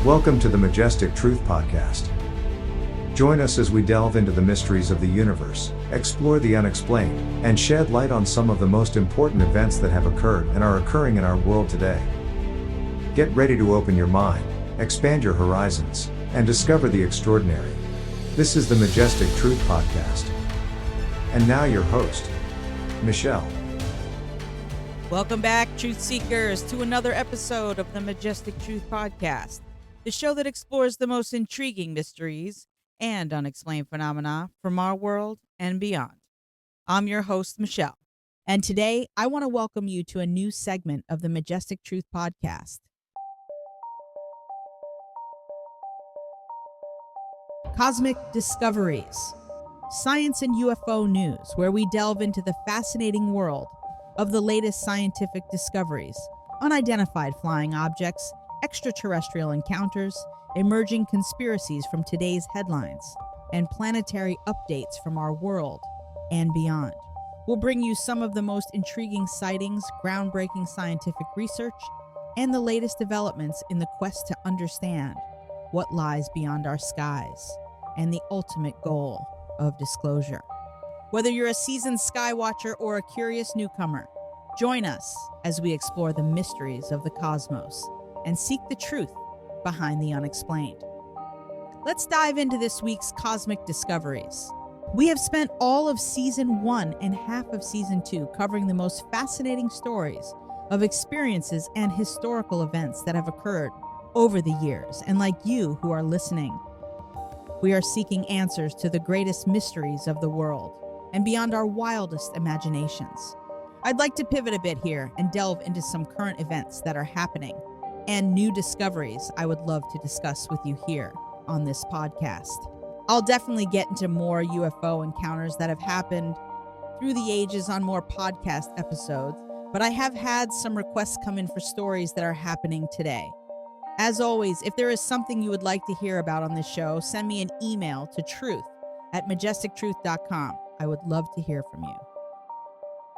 Welcome to the Majestic Truth podcast. Join us as we delve into the mysteries of the universe, explore the unexplained, and shed light on some of the most important events that have occurred and are occurring in our world today. Get ready to open your mind, expand your horizons, and discover the extraordinary. This is the Majestic Truth podcast. And now your host, Michelle. Welcome back, Truth Seekers, to another episode of the Majestic Truth podcast, the show that explores the most intriguing mysteries and unexplained phenomena from our world and beyond. I'm your host, Michelle, and today I want to welcome you to a new segment of the Majestic Truth podcast. Cosmic Discoveries, Science and UFO News, where we delve into the fascinating world of the latest scientific discoveries, unidentified flying objects, extraterrestrial encounters, emerging conspiracies from today's headlines, and planetary updates from our world and beyond. We'll bring you some of the most intriguing sightings, groundbreaking scientific research, and the latest developments in the quest to understand what lies beyond our skies and the ultimate goal of disclosure. Whether you're a seasoned skywatcher or a curious newcomer, join us as we explore the mysteries of the cosmos and seek the truth behind the unexplained. Let's dive into this week's cosmic discoveries. We have spent all of Season 1 and half of Season 2 covering the most fascinating stories of experiences and historical events that have occurred over the years. And like you who are listening, we are seeking answers to the greatest mysteries of the world and beyond our wildest imaginations. I'd like to pivot a bit here and delve into some current events that are happening and new discoveries I would love to discuss with you here on this podcast. I'll definitely get into more UFO encounters that have happened through the ages on more podcast episodes, but I have had some requests come in for stories that are happening today. As always, if there is something you would like to hear about on this show, send me an email to truth@majestictruth.com. I would love to hear from you.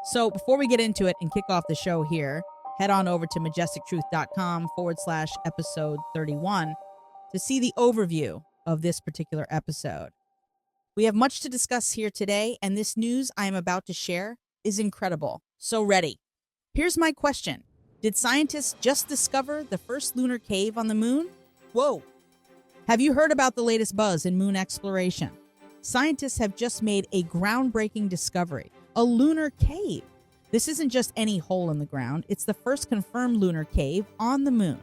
So before we get into it and kick off the show here, head on over to majestictruth.com/episode 31 to see the overview of this particular episode. We have much to discuss here today, and this news I am about to share is incredible. So ready. Here's my question. Did scientists just discover the first lunar cave on the moon? Whoa! Have you heard about the latest buzz in moon exploration? Scientists have just made a groundbreaking discovery, a lunar cave. This isn't just any hole in the ground, it's the first confirmed lunar cave on the moon.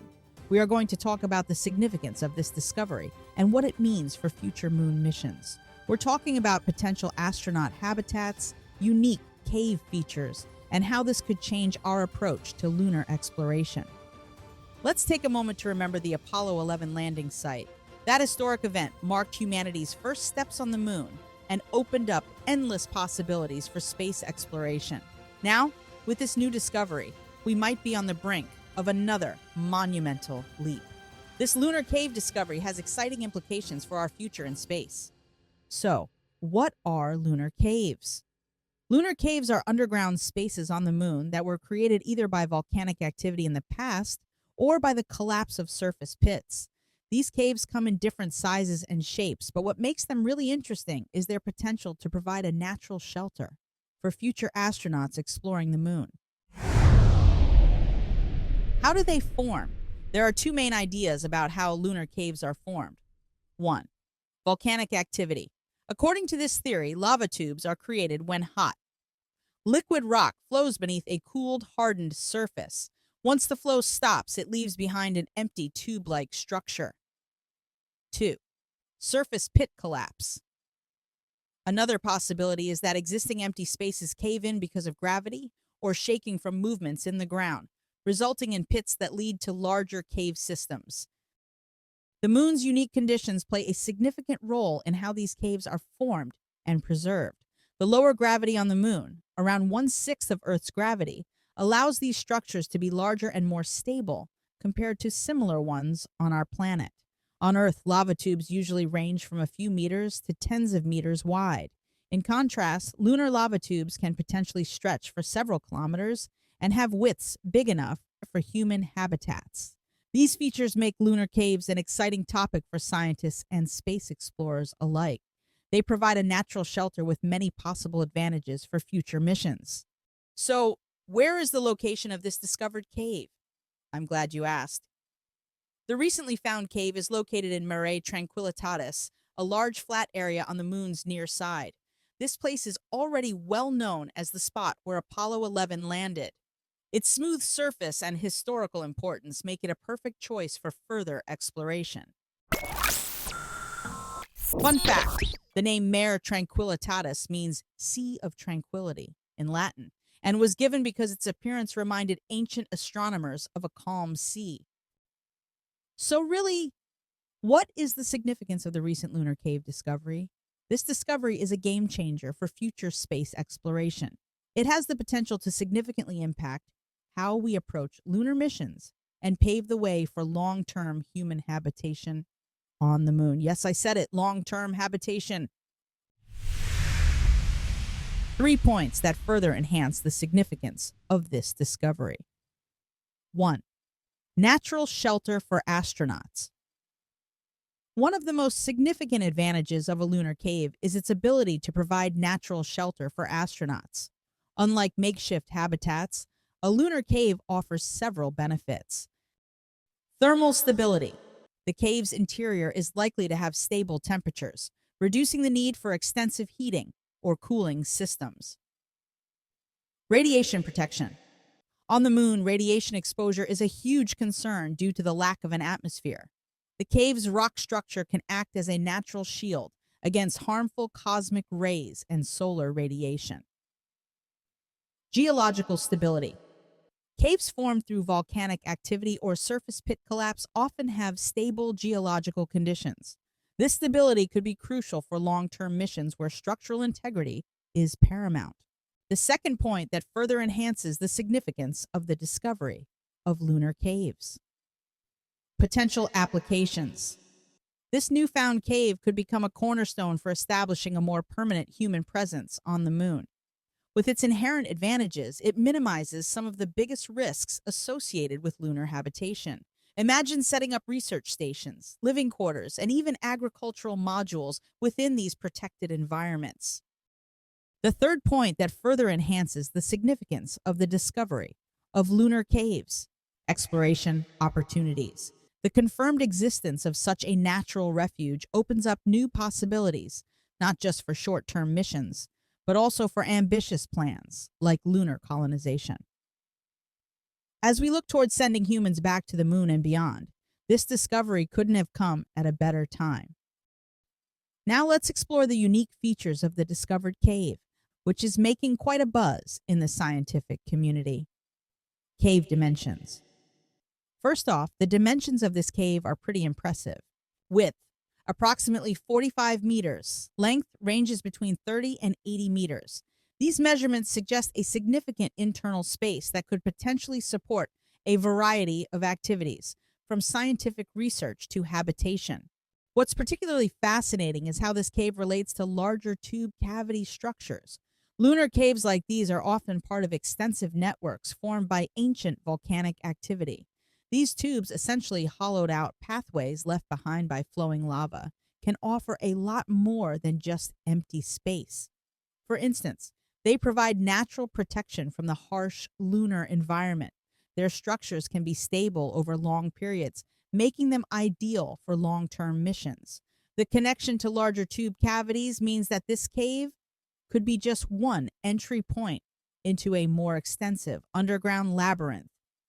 We are going to talk about the significance of this discovery and what it means for future moon missions. We're talking about potential astronaut habitats, unique cave features, and how this could change our approach to lunar exploration. Let's take a moment to remember the Apollo 11 landing site. That historic event marked humanity's first steps on the moon and opened up endless possibilities for space exploration. Now, with this new discovery, we might be on the brink of another monumental leap. This lunar cave discovery has exciting implications for our future in space. So, what are lunar caves? Lunar caves are underground spaces on the moon that were created either by volcanic activity in the past or by the collapse of surface pits. These caves come in different sizes and shapes, but what makes them really interesting is their potential to provide a natural shelter for future astronauts exploring the moon. How do they form? There are two main ideas about how lunar caves are formed. 1. Volcanic activity. According to this theory, lava tubes are created when hot. Liquid rock flows beneath a cooled, hardened surface. Once the flow stops, it leaves behind an empty tube-like structure. 2. Surface pit collapse. Another possibility is that existing empty spaces cave in because of gravity or shaking from movements in the ground, resulting in pits that lead to larger cave systems. The moon's unique conditions play a significant role in how these caves are formed and preserved. The lower gravity on the moon, around 1/6 of Earth's gravity, allows these structures to be larger and more stable compared to similar ones on our planet. On Earth, lava tubes usually range from a few meters to tens of meters wide. In contrast, lunar lava tubes can potentially stretch for several kilometers and have widths big enough for human habitats. These features make lunar caves an exciting topic for scientists and space explorers alike. They provide a natural shelter with many possible advantages for future missions. So, where is the location of this discovered cave? I'm glad you asked. The recently found cave is located in Mare Tranquillitatis, a large flat area on the moon's near side. This place is already well known as the spot where Apollo 11 landed. Its smooth surface and historical importance make it a perfect choice for further exploration. Fun fact, the name Mare Tranquillitatis means Sea of Tranquility in Latin, and was given because its appearance reminded ancient astronomers of a calm sea. So really, what is the significance of the recent lunar cave discovery? This discovery is a game changer for future space exploration. It has the potential to significantly impact how we approach lunar missions and pave the way for long-term human habitation on the moon. Yes, I said it, long-term habitation. 3 points that further enhance the significance of this discovery. 1. Natural shelter for astronauts. One of the most significant advantages of a lunar cave is its ability to provide natural shelter for astronauts. Unlike makeshift habitats, a lunar cave offers several benefits. Thermal stability. The cave's interior is likely to have stable temperatures, reducing the need for extensive heating or cooling systems. Radiation protection. On the moon, radiation exposure is a huge concern due to the lack of an atmosphere. The cave's rock structure can act as a natural shield against harmful cosmic rays and solar radiation. Geological stability. Caves formed through volcanic activity or surface pit collapse often have stable geological conditions. This stability could be crucial for long-term missions where structural integrity is paramount. The second point that further enhances the significance of the discovery of lunar caves. Potential applications. This newfound cave could become a cornerstone for establishing a more permanent human presence on the moon. With its inherent advantages, it minimizes some of the biggest risks associated with lunar habitation. Imagine setting up research stations, living quarters, and even agricultural modules within these protected environments. The third point that further enhances the significance of the discovery of lunar caves: exploration opportunities. The confirmed existence of such a natural refuge opens up new possibilities, not just for short-term missions, but also for ambitious plans like lunar colonization. As we look towards sending humans back to the moon and beyond, this discovery couldn't have come at a better time. Now let's explore the unique features of the discovered cave, which is making quite a buzz in the scientific community. Cave dimensions. First off, the dimensions of this cave are pretty impressive. Width, approximately 45 meters. Length ranges between 30 and 80 meters. These measurements suggest a significant internal space that could potentially support a variety of activities, from scientific research to habitation. What's particularly fascinating is how this cave relates to larger tube cavity structures. Lunar caves like these are often part of extensive networks formed by ancient volcanic activity. These tubes, essentially hollowed out pathways left behind by flowing lava, can offer a lot more than just empty space. For instance, they provide natural protection from the harsh lunar environment. Their structures can be stable over long periods, making them ideal for long-term missions. The connection to larger tube cavities means that this cave could be just one entry point into a more extensive underground labyrinth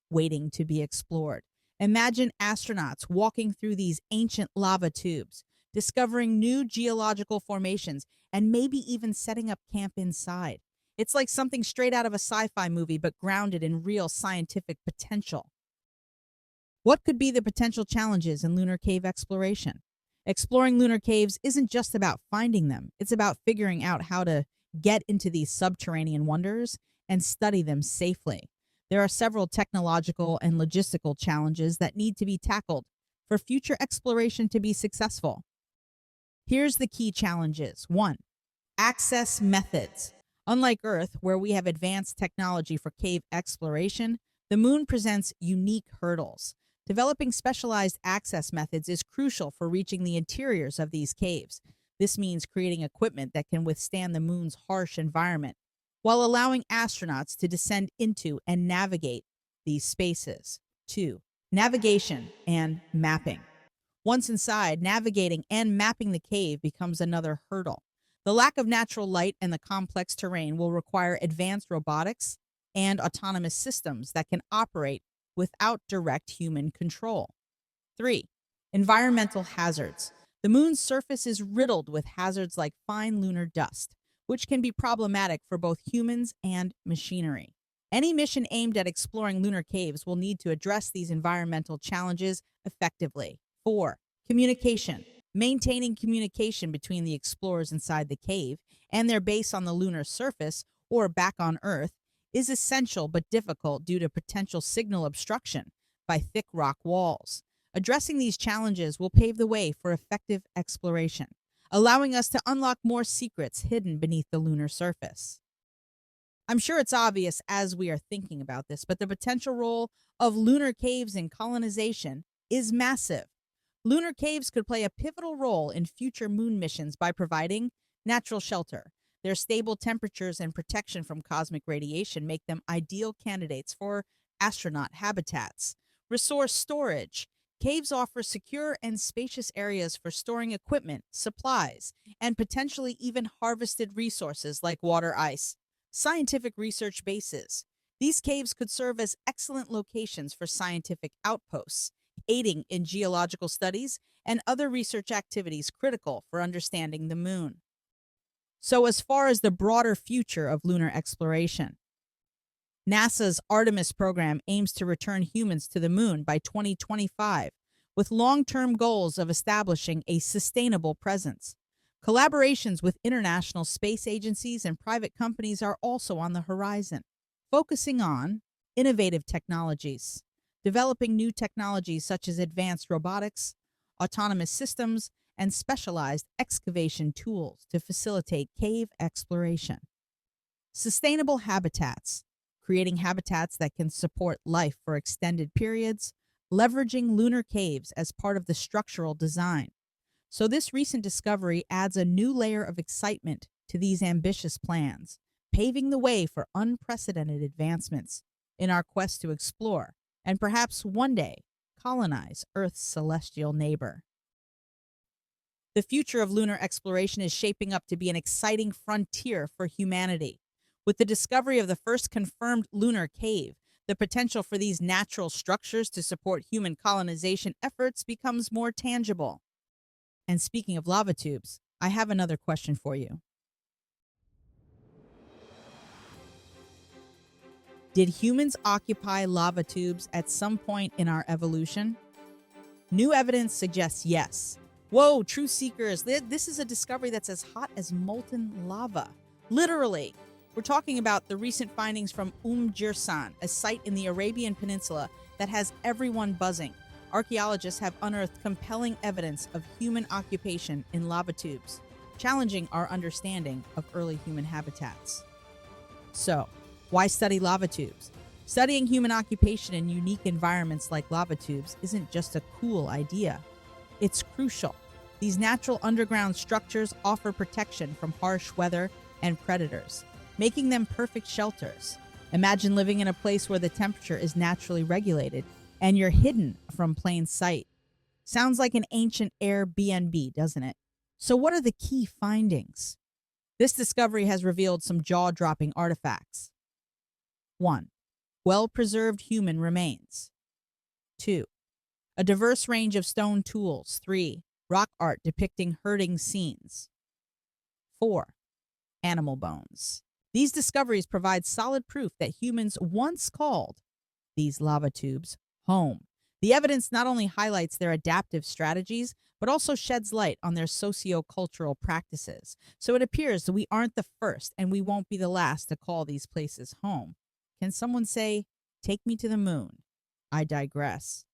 waiting to be explored. Imagine astronauts walking through these ancient lava tubes, discovering new geological formations, and maybe even setting up camp inside. It's like something straight out of a sci-fi movie, but grounded in real scientific potential. What could be the potential challenges in lunar cave exploration? Exploring lunar caves isn't just about finding them. It's about figuring out how to get into these subterranean wonders and study them safely. There are several technological and logistical challenges that need to be tackled for future exploration to be successful. Here's the key challenges. 1. Access methods. Unlike Earth, where we have advanced technology for cave exploration, the moon presents unique hurdles. Developing specialized access methods is crucial for reaching the interiors of these caves. This means creating equipment that can withstand the moon's harsh environment, while allowing astronauts to descend into and navigate these spaces. 2. Navigation and mapping. Once inside, navigating and mapping the cave becomes another hurdle. The lack of natural light and the complex terrain will require advanced robotics and autonomous systems that can operate without direct human control. 3. Environmental hazards. The moon's surface is riddled with hazards like fine lunar dust, which can be problematic for both humans and machinery. Any mission aimed at exploring lunar caves will need to address these environmental challenges effectively. 4. Communication. Maintaining communication between the explorers inside the cave and their base on the lunar surface or back on Earth is essential but difficult due to potential signal obstruction by thick rock walls. Addressing these challenges will pave the way for effective exploration, allowing us to unlock more secrets hidden beneath the lunar surface. I'm sure it's obvious as we are thinking about this, but the potential role of lunar caves in colonization is massive. Lunar caves could play a pivotal role in future moon missions by providing natural shelter. Their stable temperatures and protection from cosmic radiation make them ideal candidates for astronaut habitats. Resource storage. Caves offer secure and spacious areas for storing equipment, supplies, and potentially even harvested resources like water ice. Scientific research bases. These caves could serve as excellent locations for scientific outposts, aiding in geological studies and other research activities critical for understanding the moon. So, as far as the broader future of lunar exploration, NASA's Artemis program aims to return humans to the moon by 2025, with long-term goals of establishing a sustainable presence. Collaborations with international space agencies and private companies are also on the horizon, focusing on innovative technologies, developing new technologies such as advanced robotics, autonomous systems, and specialized excavation tools to facilitate cave exploration. Sustainable habitats, creating habitats that can support life for extended periods, leveraging lunar caves as part of the structural design. So this recent discovery adds a new layer of excitement to these ambitious plans, paving the way for unprecedented advancements in our quest to explore and perhaps one day colonize Earth's celestial neighbor. The future of lunar exploration is shaping up to be an exciting frontier for humanity. With the discovery of the first confirmed lunar cave, the potential for these natural structures to support human colonization efforts becomes more tangible. And speaking of lava tubes, I have another question for you. Did humans occupy lava tubes at some point in our evolution? New evidence suggests yes. Whoa, truth seekers, this is a discovery that's as hot as molten lava. Literally. We're talking about the recent findings from Jirsan, a site in the Arabian Peninsula that has everyone buzzing. Archaeologists have unearthed compelling evidence of human occupation in lava tubes, challenging our understanding of early human habitats. So, why study lava tubes? Studying human occupation in unique environments like lava tubes isn't just a cool idea. It's crucial. These natural underground structures offer protection from harsh weather and predators, making them perfect shelters. Imagine living in a place where the temperature is naturally regulated and you're hidden from plain sight. Sounds like an ancient Airbnb, doesn't it? So what are the key findings? This discovery has revealed some jaw-dropping artifacts. 1. Well-preserved human remains. 2. A diverse range of stone tools. 3. Rock art depicting herding scenes. 4. Animal bones. These discoveries provide solid proof that humans once called these lava tubes home. The evidence not only highlights their adaptive strategies, but also sheds light on their socio-cultural practices. So it appears that we aren't the first and we won't be the last to call these places home. Can someone say, "Take me to the moon"? I digress.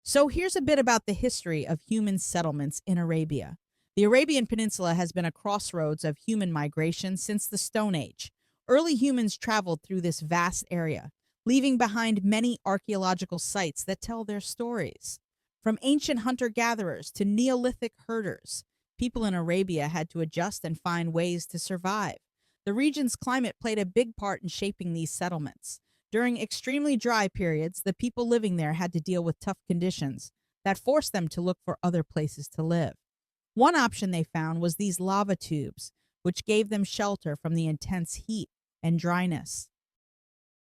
So here's a bit about the history of human settlements in Arabia. The Arabian Peninsula has been a crossroads of human migration since the Stone Age. Early humans traveled through this vast area, leaving behind many archaeological sites that tell their stories. From ancient hunter-gatherers to Neolithic herders, people in Arabia had to adjust and find ways to survive. The region's climate played a big part in shaping these settlements. During extremely dry periods, the people living there had to deal with tough conditions that forced them to look for other places to live. One option they found was these lava tubes, which gave them shelter from the intense heat and dryness.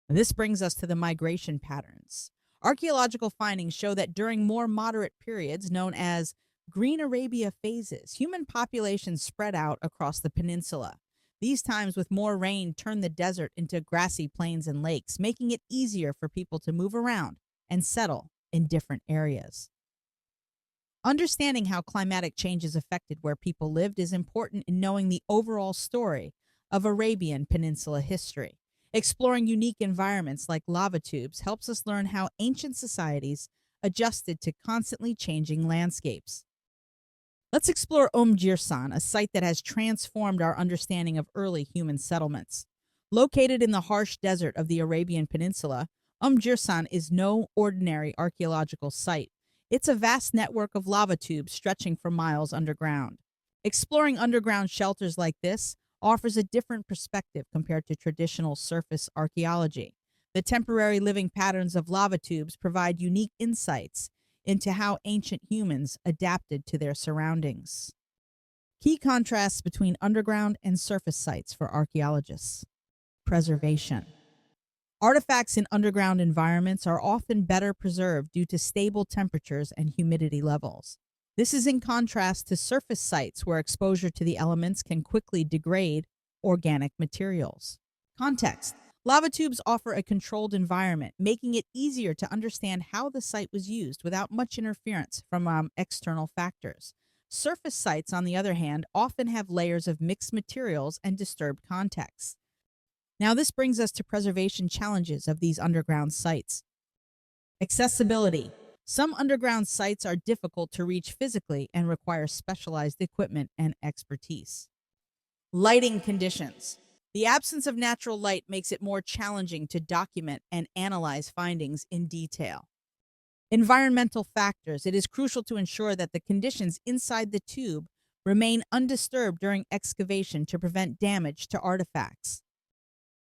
This brings us to the migration patterns. Archaeological findings show that during more moderate periods, known as Green Arabia phases, human populations spread out across the peninsula. These times with more rain turned the desert into grassy plains and lakes, making it easier for people to move around and settle in different areas. Understanding how climatic changes affected where people lived is important in knowing the overall story of Arabian Peninsula history. Exploring unique environments like lava tubes helps us learn how ancient societies adjusted to constantly changing landscapes. Let's explore Jirsan, a site that has transformed our understanding of early human settlements. Located in the harsh desert of the Arabian Peninsula, Jirsan is no ordinary archaeological site. It's a vast network of lava tubes stretching for miles underground. Exploring underground shelters like this offers a different perspective compared to traditional surface archaeology. The temporary living patterns of lava tubes provide unique insights into how ancient humans adapted to their surroundings. Key contrasts between underground and surface sites for archaeologists. Preservation. Artifacts in underground environments are often better preserved due to stable temperatures and humidity levels. This is in contrast to surface sites where exposure to the elements can quickly degrade organic materials. Context. Lava tubes offer a controlled environment, making it easier to understand how the site was used without much interference from external factors. Surface sites, on the other hand, often have layers of mixed materials and disturbed contexts. Now, this brings us to preservation challenges of these underground sites. Accessibility. Some underground sites are difficult to reach physically and require specialized equipment and expertise. Lighting conditions. The absence of natural light makes it more challenging to document and analyze findings in detail. Environmental factors. It is crucial to ensure that the conditions inside the tube remain undisturbed during excavation to prevent damage to artifacts.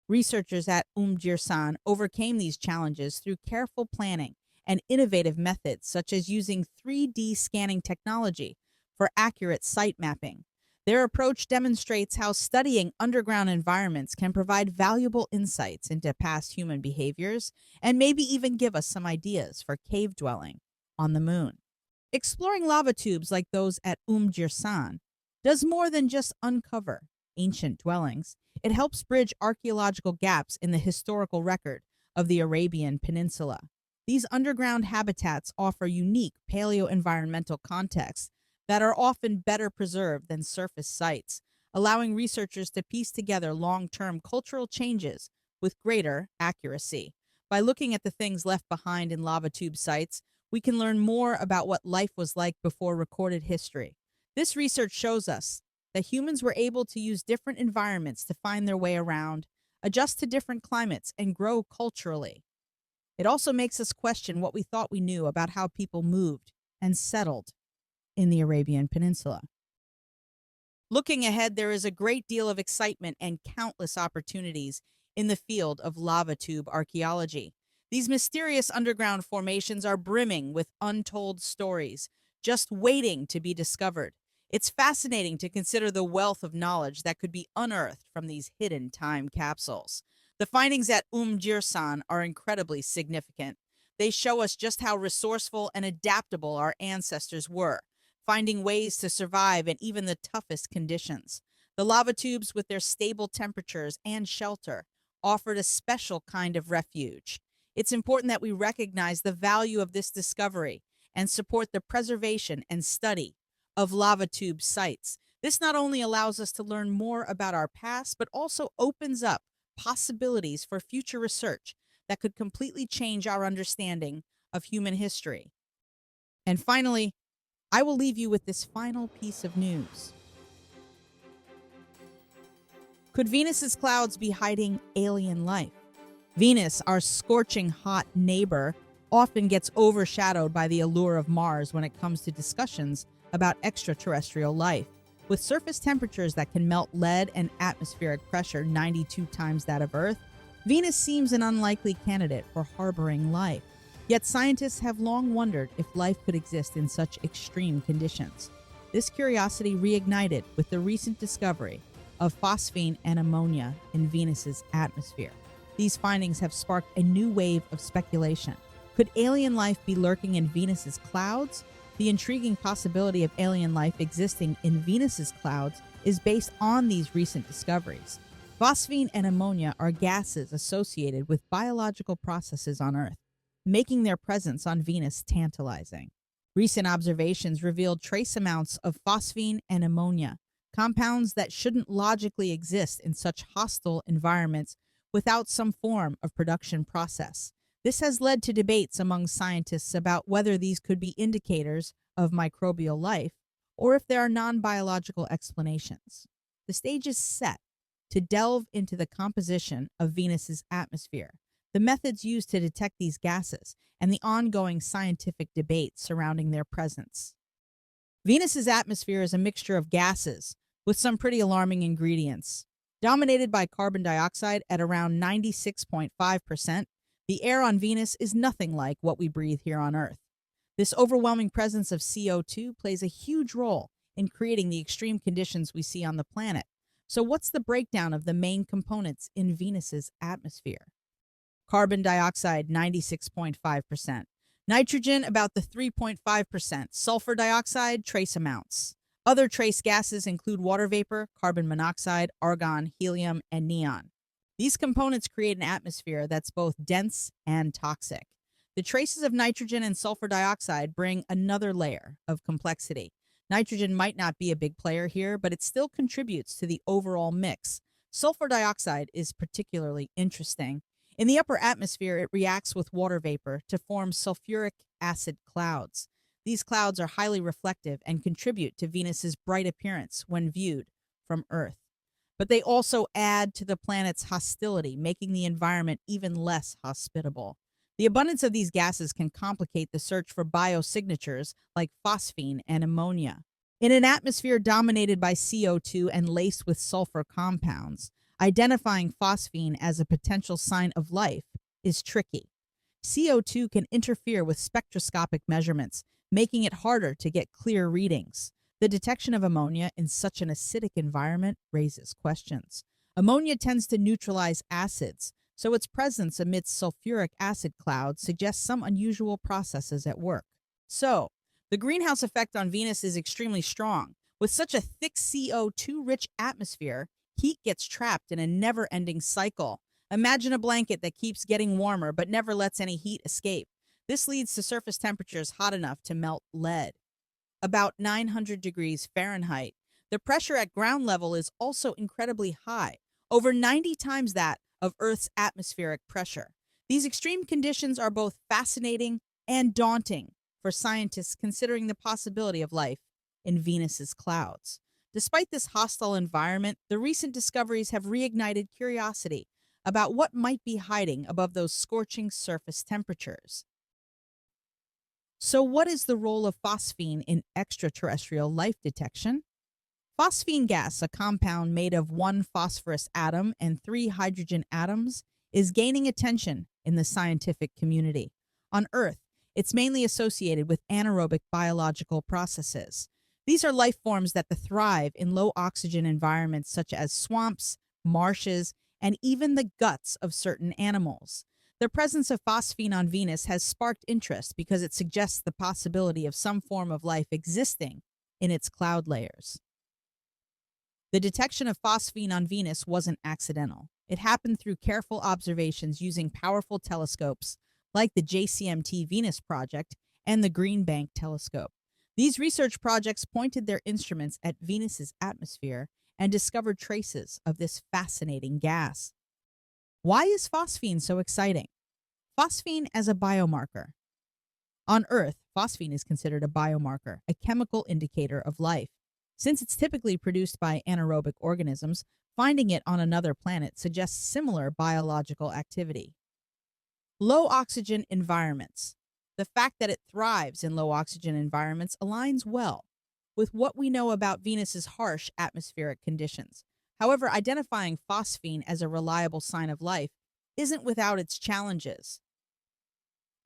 Researchers at Jirsan overcame these challenges through careful planning and innovative methods such as using 3D scanning technology for accurate site mapping. Their approach demonstrates how studying underground environments can provide valuable insights into past human behaviors and maybe even give us some ideas for cave dwelling on the moon. Exploring lava tubes like those at Jirsan does more than just uncover ancient dwellings. It helps bridge archaeological gaps in the historical record of the Arabian Peninsula. These underground habitats offer unique paleo-environmental contexts that are often better preserved than surface sites, allowing researchers to piece together long-term cultural changes with greater accuracy. By looking at the things left behind in lava tube sites, we can learn more about what life was like before recorded history. This research shows us that humans were able to use different environments to find their way around, adjust to different climates, and grow culturally. It also makes us question what we thought we knew about how people moved and settled in the Arabian Peninsula. Looking ahead, there is a great deal of excitement and countless opportunities in the field of lava tube archaeology. These mysterious underground formations are brimming with untold stories, just waiting to be discovered. It's fascinating to consider the wealth of knowledge that could be unearthed from these hidden time capsules. The findings at Jirsan are incredibly significant. They show us just how resourceful and adaptable our ancestors were, finding ways to survive in even the toughest conditions. The lava tubes, with their stable temperatures and shelter, offered a special kind of refuge. It's important that we recognize the value of this discovery and support the preservation and study of lava tube sites. This not only allows us to learn more about our past, but also opens up possibilities for future research that could completely change our understanding of human history. And finally, I will leave you with this final piece of news. Could Venus's clouds be hiding alien life? Venus, our scorching hot neighbor, often gets overshadowed by the allure of Mars when it comes to discussions about extraterrestrial life. With surface temperatures that can melt lead and atmospheric pressure 92 times that of Earth, Venus seems an unlikely candidate for harboring life. Yet scientists have long wondered if life could exist in such extreme conditions. This curiosity reignited with the recent discovery of phosphine and ammonia in Venus's atmosphere. These findings have sparked a new wave of speculation. Could alien life be lurking in Venus's clouds? The intriguing possibility of alien life existing in Venus's clouds is based on these recent discoveries. Phosphine and ammonia are gases associated with biological processes on Earth, making their presence on Venus tantalizing. Recent observations revealed trace amounts of phosphine and ammonia, compounds that shouldn't logically exist in such hostile environments without some form of production process. This has led to debates among scientists about whether these could be indicators of microbial life or if there are non-biological explanations. The stage is set to delve into the composition of Venus's atmosphere, the methods used to detect these gases, and the ongoing scientific debate surrounding their presence. Venus's atmosphere is a mixture of gases with some pretty alarming ingredients. Dominated by carbon dioxide at around 96.5%, the air on Venus is nothing like what we breathe here on Earth. This overwhelming presence of CO2 plays a huge role in creating the extreme conditions we see on the planet. So what's the breakdown of the main components in Venus's atmosphere? Carbon dioxide, 96.5%. Nitrogen, about the 3.5%. Sulfur dioxide, trace amounts. Other trace gases include water vapor, carbon monoxide, argon, helium, and neon. These components create an atmosphere that's both dense and toxic. The traces of nitrogen and sulfur dioxide bring another layer of complexity. Nitrogen might not be a big player here, but it still contributes to the overall mix. Sulfur dioxide is particularly interesting. In the upper atmosphere, it reacts with water vapor to form sulfuric acid clouds. These clouds are highly reflective and contribute to Venus's bright appearance when viewed from Earth. But they also add to the planet's hostility, making the environment even less hospitable. The abundance of these gases can complicate the search for biosignatures like phosphine and ammonia. In an atmosphere dominated by CO2 and laced with sulfur compounds, identifying phosphine as a potential sign of life is tricky. CO2 can interfere with spectroscopic measurements, making it harder to get clear readings. The detection of ammonia in such an acidic environment raises questions. Ammonia tends to neutralize acids, so its presence amidst sulfuric acid clouds suggests some unusual processes at work. So, the greenhouse effect on Venus is extremely strong. With such a thick CO2-rich atmosphere, heat gets trapped in a never-ending cycle. Imagine a blanket that keeps getting warmer but never lets any heat escape. This leads to surface temperatures hot enough to melt lead, about 900 degrees Fahrenheit. The pressure at ground level is also incredibly high, over 90 times that of Earth's atmospheric pressure. These extreme conditions are both fascinating and daunting for scientists considering the possibility of life in Venus's clouds. Despite this hostile environment, the recent discoveries have reignited curiosity about what might be hiding above those scorching surface temperatures. So what is the role of phosphine in extraterrestrial life detection? Phosphine gas, a compound made of one phosphorus atom and 3 hydrogen atoms, is gaining attention in the scientific community. On Earth, it's mainly associated with anaerobic biological processes. These are life forms that thrive in low oxygen environments such as swamps, marshes, and even the guts of certain animals. The presence of phosphine on Venus has sparked interest because it suggests the possibility of some form of life existing in its cloud layers. The detection of phosphine on Venus wasn't accidental. It happened through careful observations using powerful telescopes like the JCMT Venus Project and the Green Bank Telescope. These research projects pointed their instruments at Venus's atmosphere and discovered traces of this fascinating gas. Why is phosphine so exciting? Phosphine as a biomarker. On Earth, phosphine is considered a biomarker, a chemical indicator of life. Since it's typically produced by anaerobic organisms, finding it on another planet suggests similar biological activity. Low oxygen environments. The fact that it thrives in low oxygen environments aligns well with what we know about Venus's harsh atmospheric conditions. However, identifying phosphine as a reliable sign of life isn't without its challenges.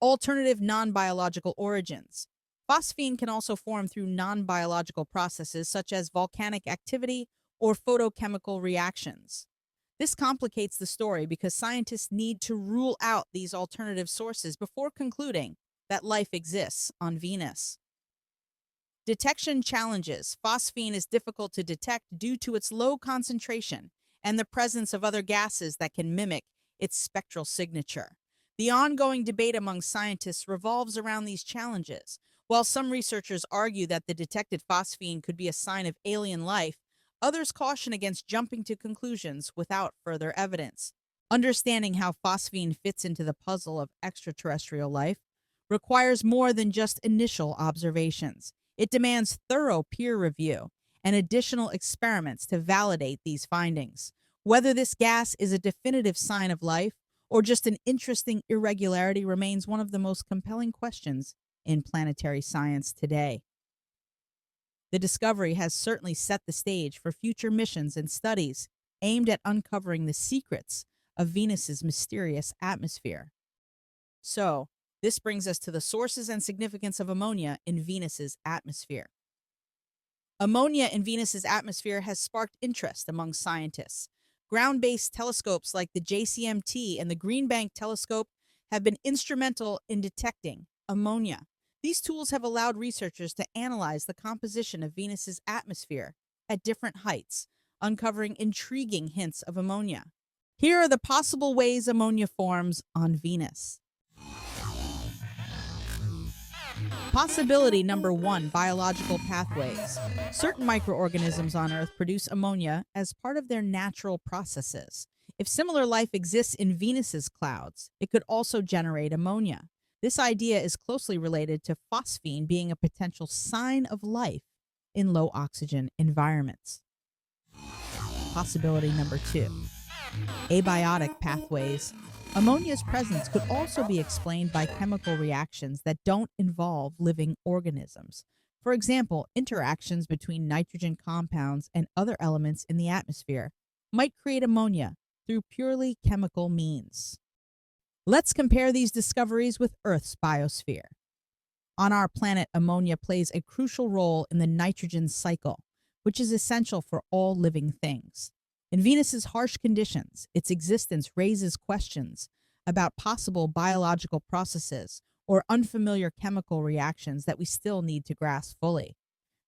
Alternative non-biological origins. Phosphine can also form through non-biological processes such as volcanic activity or photochemical reactions. This complicates the story because scientists need to rule out these alternative sources before concluding that life exists on Venus. Detection challenges. Phosphine is difficult to detect due to its low concentration and the presence of other gases that can mimic its spectral signature. The ongoing debate among scientists revolves around these challenges. While some researchers argue that the detected phosphine could be a sign of alien life, others caution against jumping to conclusions without further evidence. Understanding how phosphine fits into the puzzle of extraterrestrial life requires more than just initial observations. It demands thorough peer review and additional experiments to validate these findings. Whether this gas is a definitive sign of life or just an interesting irregularity remains one of the most compelling questions in planetary science today. The discovery has certainly set the stage for future missions and studies aimed at uncovering the secrets of Venus's mysterious atmosphere. So, this brings us to the sources and significance of ammonia in Venus's atmosphere. Ammonia in Venus's atmosphere has sparked interest among scientists. Ground-based telescopes like the JCMT and the Green Bank telescope have been instrumental in detecting ammonia. These tools have allowed researchers to analyze the composition of Venus's atmosphere at different heights, uncovering intriguing hints of ammonia. Here are the possible ways ammonia forms on Venus. Possibility number 1, biological pathways. Certain microorganisms on Earth produce ammonia as part of their natural processes. If similar life exists in Venus's clouds, it could also generate ammonia. This idea is closely related to phosphine being a potential sign of life in low oxygen environments. Possibility number 2, abiotic pathways. Ammonia's presence could also be explained by chemical reactions that don't involve living organisms. For example, interactions between nitrogen compounds and other elements in the atmosphere might create ammonia through purely chemical means. Let's compare these discoveries with Earth's biosphere. On our planet, ammonia plays a crucial role in the nitrogen cycle, which is essential for all living things. In Venus's harsh conditions, its existence raises questions about possible biological processes or unfamiliar chemical reactions that we still need to grasp fully.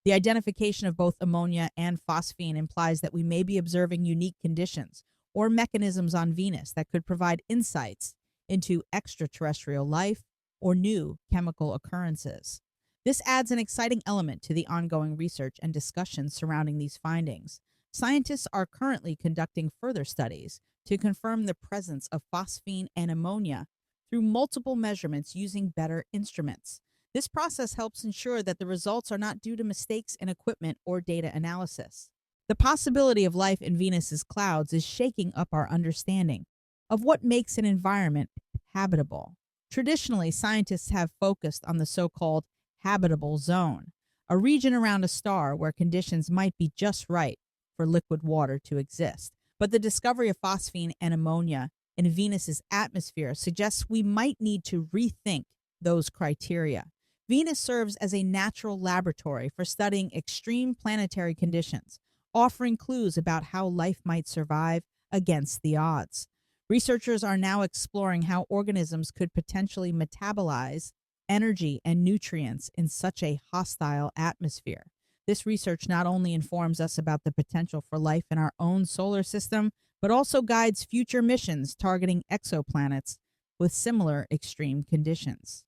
The identification of both ammonia and phosphine implies that we may be observing unique conditions or mechanisms on Venus that could provide insights into extraterrestrial life or new chemical occurrences. This adds an exciting element to the ongoing research and discussion surrounding these findings. Scientists are currently conducting further studies to confirm the presence of phosphine and ammonia through multiple measurements using better instruments. This process helps ensure that the results are not due to mistakes in equipment or data analysis. The possibility of life in Venus's clouds is shaking up our understanding of what makes an environment habitable. Traditionally, scientists have focused on the so-called habitable zone, a region around a star where conditions might be just right for liquid water to exist. But the discovery of phosphine and ammonia in Venus's atmosphere suggests we might need to rethink those criteria. Venus serves as a natural laboratory for studying extreme planetary conditions, offering clues about how life might survive against the odds. Researchers are now exploring how organisms could potentially metabolize energy and nutrients in such a hostile atmosphere. This research not only informs us about the potential for life in our own solar system, but also guides future missions targeting exoplanets with similar extreme conditions.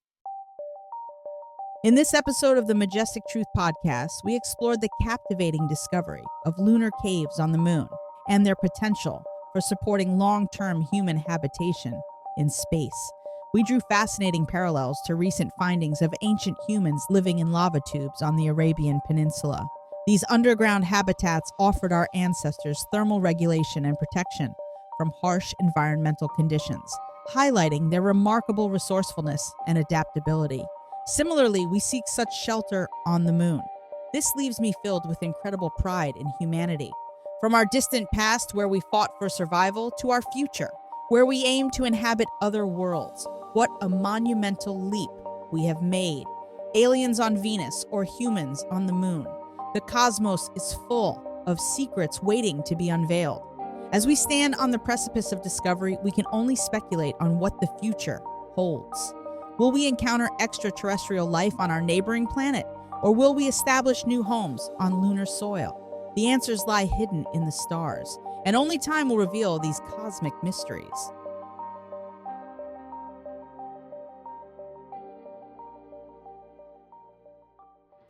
In this episode of the Majestic Truth podcast, we explored the captivating discovery of lunar caves on the moon and their potential for supporting long-term human habitation in space. We drew fascinating parallels to recent findings of ancient humans living in lava tubes on the Arabian Peninsula. These underground habitats offered our ancestors thermal regulation and protection from harsh environmental conditions, highlighting their remarkable resourcefulness and adaptability. Similarly, we seek such shelter on the moon. This leaves me filled with incredible pride in humanity. From our distant past, where we fought for survival, to our future, where we aim to inhabit other worlds. What a monumental leap we have made. Aliens on Venus or humans on the moon. The cosmos is full of secrets waiting to be unveiled. As we stand on the precipice of discovery, we can only speculate on what the future holds. Will we encounter extraterrestrial life on our neighboring planet, or will we establish new homes on lunar soil? The answers lie hidden in the stars, and only time will reveal these cosmic mysteries.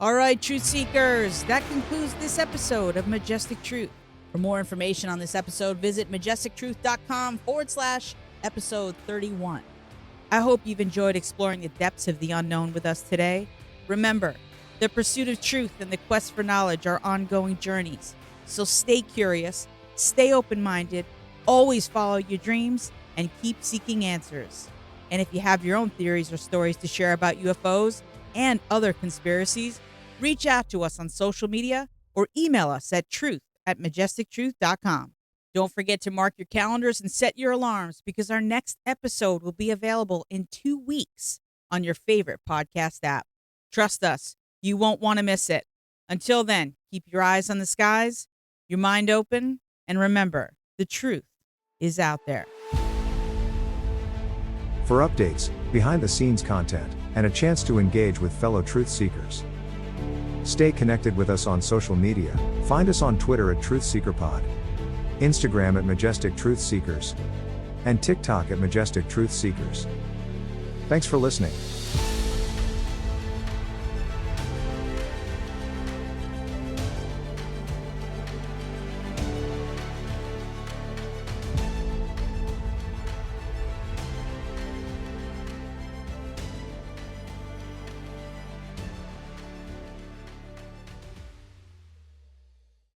All right, Truth Seekers, that concludes this episode of Majestic Truth. For more information on this episode, visit majestictruth.com/episode 31. I hope you've enjoyed exploring the depths of the unknown with us today. Remember, the pursuit of truth and the quest for knowledge are ongoing journeys. So stay curious, stay open-minded, always follow your dreams, and keep seeking answers. And if you have your own theories or stories to share about UFOs and other conspiracies, reach out to us on social media or email us at truth@majestictruth.com. Don't forget to mark your calendars and set your alarms, because our next episode will be available in 2 weeks on your favorite podcast app. Trust us, you won't want to miss it. Until then, keep your eyes on the skies, your mind open, and remember, the truth is out there. For updates, behind-the-scenes content, and a chance to engage with fellow truth seekers, stay connected with us on social media. Find us on Twitter at TruthSeekerPod, Instagram at Majestic Truth Seekers, and TikTok at Majestic Truth Seekers. Thanks for listening.